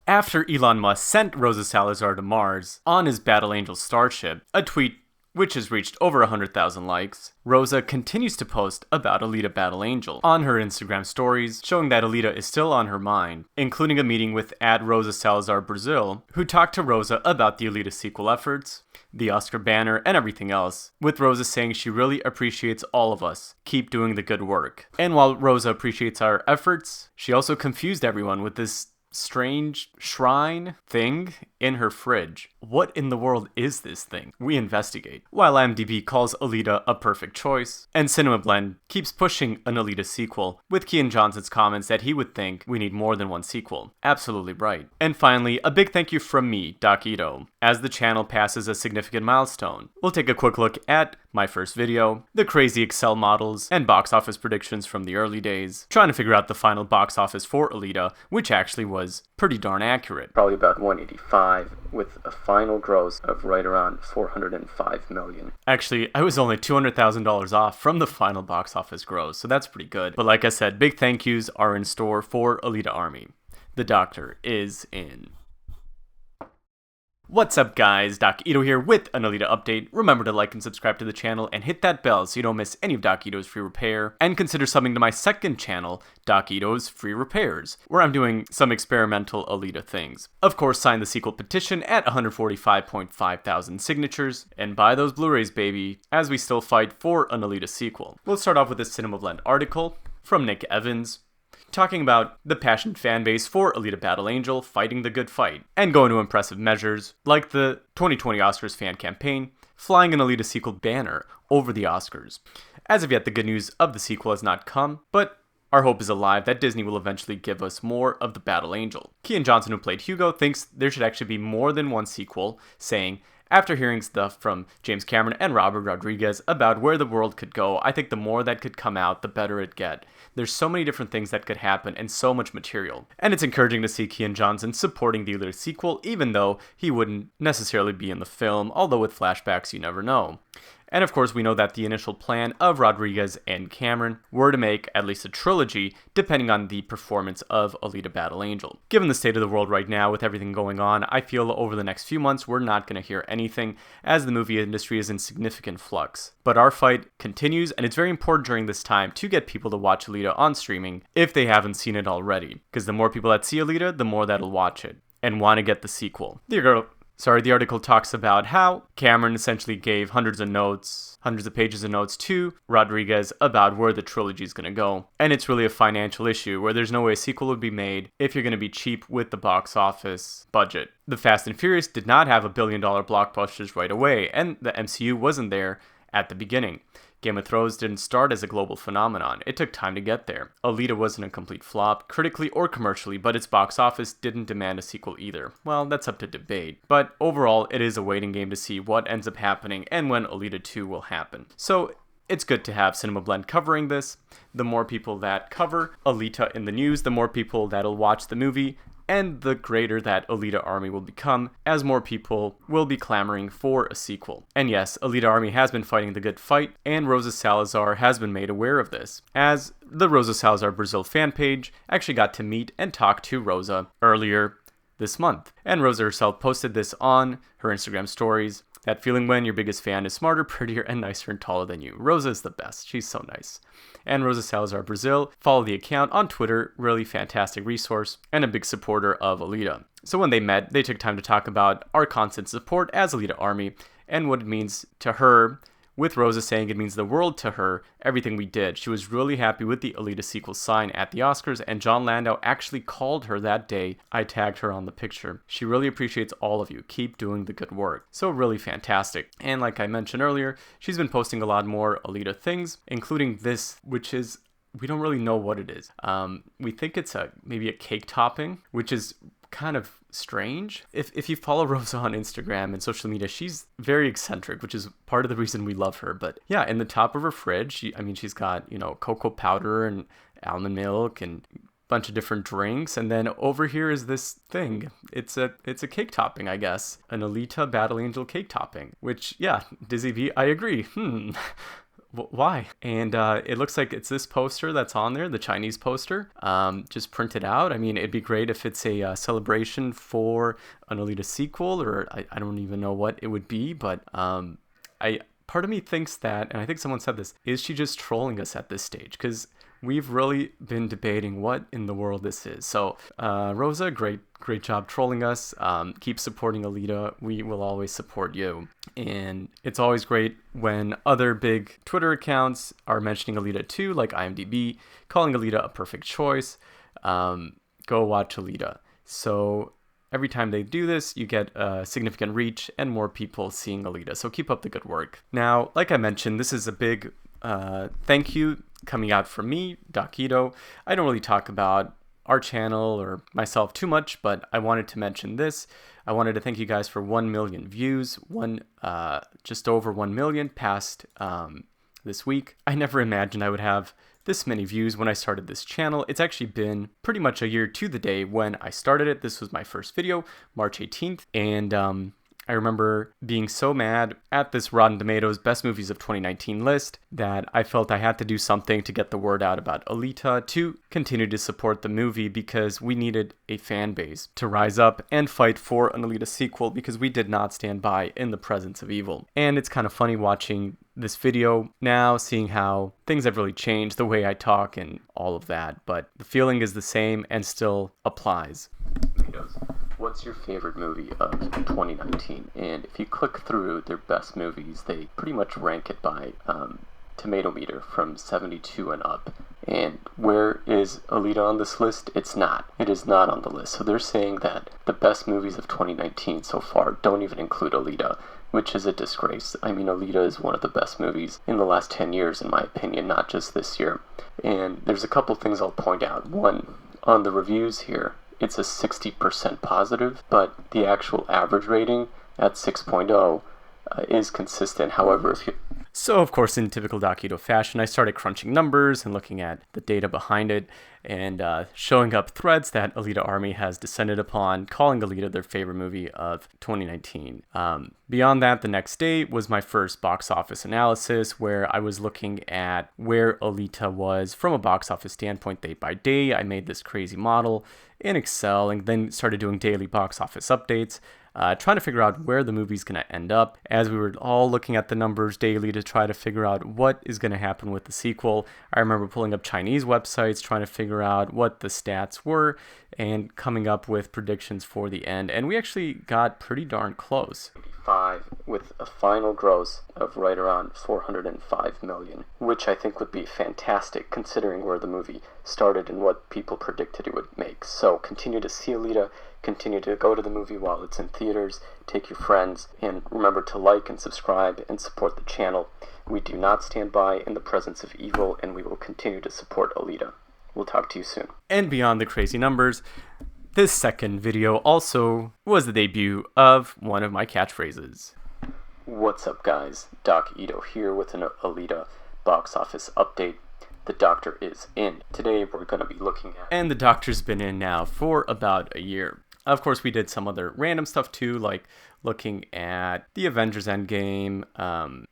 After Elon Musk sent Rosa Salazar to Mars on his Battle Angel starship, a tweet which has reached over 100,000 likes, Rosa continues to post about Alita Battle Angel on her Instagram stories, showing that Alita is still on her mind, including a meeting with @Rosa Salazar Brazil, who talked to Rosa about the Alita sequel efforts, the Oscar banner, and everything else, with Rosa saying she really appreciates all of us. Keep doing the good work. And while Rosa appreciates our efforts, she also confused everyone with this strange shrine thing in her fridge. What in the world is this thing? We investigate. While IMDb calls Alita a perfect choice, and CinemaBlend keeps pushing an Alita sequel, with Kian Johnson's comments that he would think we need more than one sequel. Absolutely right. And finally, a big thank you from me, Doc Ito, as the channel passes a significant milestone. We'll take a quick look at my first video, the crazy Excel models, and box office predictions from the early days, trying to figure out the final box office for Alita, which actually was pretty darn accurate. Probably about 185, with a final gross of right around 405 million. Actually, I was only $200,000 off from the final box office gross, so that's pretty good. But like I said, big thank yous are in store for Alita Army. The Doctor is in. What's up guys, Doc Ito here with an Alita update. Remember to like and subscribe to the channel and hit that bell so you don't miss any of Doc Ito's free repair, and consider subbing to my second channel, Doc Ito's Free Repairs, where I'm doing some experimental Alita things. Of course, sign the sequel petition at 145.5 thousand signatures, and buy those Blu-rays baby, as we still fight for an Alita sequel. We'll start off with this CinemaBlend article from Nick Evans, talking about the passionate fanbase for Alita Battle Angel fighting the good fight, and going to impressive measures like the 2020 Oscars fan campaign, flying an Alita sequel banner over the Oscars. As of yet, the good news of the sequel has not come, but our hope is alive that Disney will eventually give us more of the Battle Angel. Kian Johnson, who played Hugo, thinks there should actually be more than one sequel, saying, "After hearing stuff from James Cameron and Robert Rodriguez about where the world could go, I think the more that could come out, the better it get. There's so many different things that could happen and so much material." And it's encouraging to see Kian Johnson supporting the Alita sequel, even though he wouldn't necessarily be in the film, although with flashbacks you never know. And of course, we know that the initial plan of Rodriguez and Cameron were to make at least a trilogy, depending on the performance of Alita Battle Angel. Given the state of the world right now with everything going on, I feel over the next few months we're not going to hear anything, as the movie industry is in significant flux. But our fight continues, and it's very important during this time to get people to watch Alita on streaming if they haven't seen it already, because the more people that see Alita, the more that'll watch it and want to get the sequel. The article talks about how Cameron essentially gave hundreds of pages of notes to Rodriguez about where the trilogy is going to go. And it's really a financial issue where there's no way a sequel would be made if you're going to be cheap with the box office budget. The Fast and Furious did not have $1 billion blockbusters right away, and the MCU wasn't there at the beginning. Game of Thrones didn't start as a global phenomenon. It took time to get there. Alita wasn't a complete flop, critically or commercially, but its box office didn't demand a sequel either. Well, that's up to debate. But overall, it is a waiting game to see what ends up happening and when Alita 2 will happen. So it's good to have CinemaBlend covering this. The more people that cover Alita in the news, the more people that'll watch the movie, and the greater that Alita Army will become, as more people will be clamoring for a sequel. And yes, Alita Army has been fighting the good fight, and Rosa Salazar has been made aware of this, as the Rosa Salazar Brazil fan page actually got to meet and talk to Rosa earlier this month. And Rosa herself posted this on her Instagram stories, that feeling when your biggest fan is smarter, prettier, and nicer and taller than you. Rosa is the best. She's so nice. And Rosa Salazar Brazil, follow the account on Twitter, really fantastic resource, and a big supporter of Alita. So when they met, they took time to talk about our constant support as Alita Army, and what it means to her, with Rosa saying it means the world to her, everything we did. She was really happy with the Alita sequel sign at the Oscars, and John Landau actually called her that day. I tagged her on the picture. She really appreciates all of you. Keep doing the good work. So really fantastic. And like I mentioned earlier, she's been posting a lot more Alita things, including this, which is, we don't really know what it is. We think it's maybe a cake topping, which is kind of strange. If you follow Rosa on Instagram and social media, she's very eccentric, which is part of the reason we love her. But yeah, in the top of her fridge, she's got, cocoa powder and almond milk and a bunch of different drinks, and then over here is this thing. It's a cake topping, I guess, an Alita Battle Angel cake topping, which, yeah, Dizzy V, I agree. Why? And it looks like it's this poster that's on there, the Chinese poster, just printed out. I mean, it'd be great if it's a celebration for an Alita sequel, or I don't even know what it would be, but part of me thinks that, and I think someone said this, is she just trolling us at this stage? Because we've really been debating what in the world this is. So, Rosa, great job trolling us. Keep supporting Alita. We will always support you. And it's always great when other big Twitter accounts are mentioning Alita too, like IMDb, calling Alita a perfect choice. Go watch Alita. So every time they do this, you get a significant reach and more people seeing Alita. So keep up the good work. Now, like I mentioned, this is a big thank you coming out from me, Doc Ito. I don't really talk about our channel or myself too much, but I wanted to mention this. I wanted to thank you guys for 1 million views, just over 1 million past this week. I never imagined I would have this many views when I started this channel. It's actually been pretty much a year to the day when I started it. This was my first video, March 18th, and I remember being so mad at this Rotten Tomatoes Best Movies of 2019 list that I felt I had to do something to get the word out about Alita, to continue to support the movie, because we needed a fan base to rise up and fight for an Alita sequel, because we did not stand by in the presence of evil. And it's kind of funny watching this video now, seeing how things have really changed, the way I talk and all of that, but the feeling is the same and still applies. What's your favorite movie of 2019? And if you click through their best movies, they pretty much rank it by tomato meter from 72 and up. And where is Alita on this list? It's not. It is not on the list. So they're saying that the best movies of 2019 so far don't even include Alita, which is a disgrace. I mean, Alita is one of the best movies in the last 10 years, in my opinion, not just this year. And there's a couple things I'll point out. One, on the reviews here, it's a 60% positive, but the actual average rating at 6.0 is consistent. However, So, of course, in typical Doc Ito fashion, I started crunching numbers and looking at the data behind it, and showing up threads that Alita Army has descended upon, calling Alita their favorite movie of 2019. Beyond that, the next day was my first box office analysis, where I was looking at where Alita was from a box office standpoint day by day. I made this crazy model in Excel and then started doing daily box office updates, trying to figure out where the movie's going to end up, as we were all looking at the numbers daily to try to figure out what is going to happen with the sequel. I remember pulling up Chinese websites, trying to figure out what the stats were, and coming up with predictions for the end. And we actually got pretty darn close. With a final gross of right around 405 million, which I think would be fantastic considering where the movie started and what people predicted it would make. So continue to see Alita, continue to go to the movie while it's in theaters, take your friends, and remember to like and subscribe and support the channel. We do not stand by in the presence of evil, and we will continue to support Alita. We'll talk to you soon. And beyond the crazy numbers, this second video also was the debut of one of my catchphrases. What's up, guys? Doc Ito here with an Alita box office update. The doctor is in. Today we're going to be looking at... And the doctor's been in now for about a year. Of course, we did some other random stuff too, like looking at the Avengers Endgame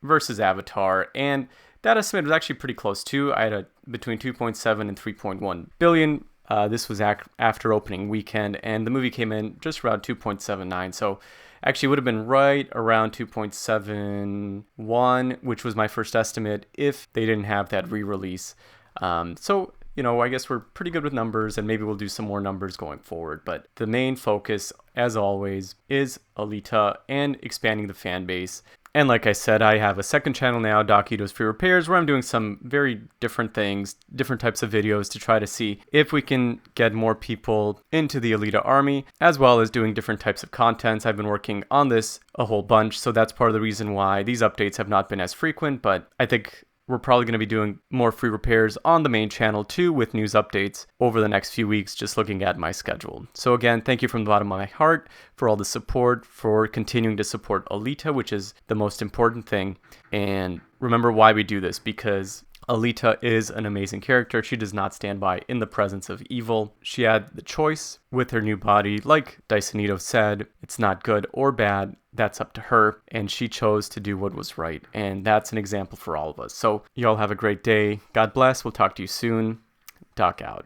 versus Avatar, and that estimate was actually pretty close too. I had between 2.7 and 3.1 billion. This was after opening weekend, and the movie came in just around 2.79. So actually, it would have been right around 2.71, which was my first estimate if they didn't have that re-release. So, you know, I guess we're pretty good with numbers, and maybe we'll do some more numbers going forward. But the main focus, as always, is Alita and expanding the fan base. And like I said, I have a second channel now, Doc Ito's Free Repairs, where I'm doing some very different things, different types of videos to try to see if we can get more people into the Alita Army, as well as doing different types of contents. I've been working on this a whole bunch, so that's part of the reason why these updates have not been as frequent, but I think we're probably going to be doing more free repairs on the main channel too, with news updates over the next few weeks, just looking at my schedule. So again, thank you from the bottom of my heart for all the support, for continuing to support Alita, which is the most important thing. And remember why we do this, because Alita is an amazing character. She does not stand by in the presence of evil. She had the choice with her new body. Like Dysonito said, it's not good or bad. That's up to her. And she chose to do what was right. And that's an example for all of us. So y'all have a great day. God bless. We'll talk to you soon. Doc out.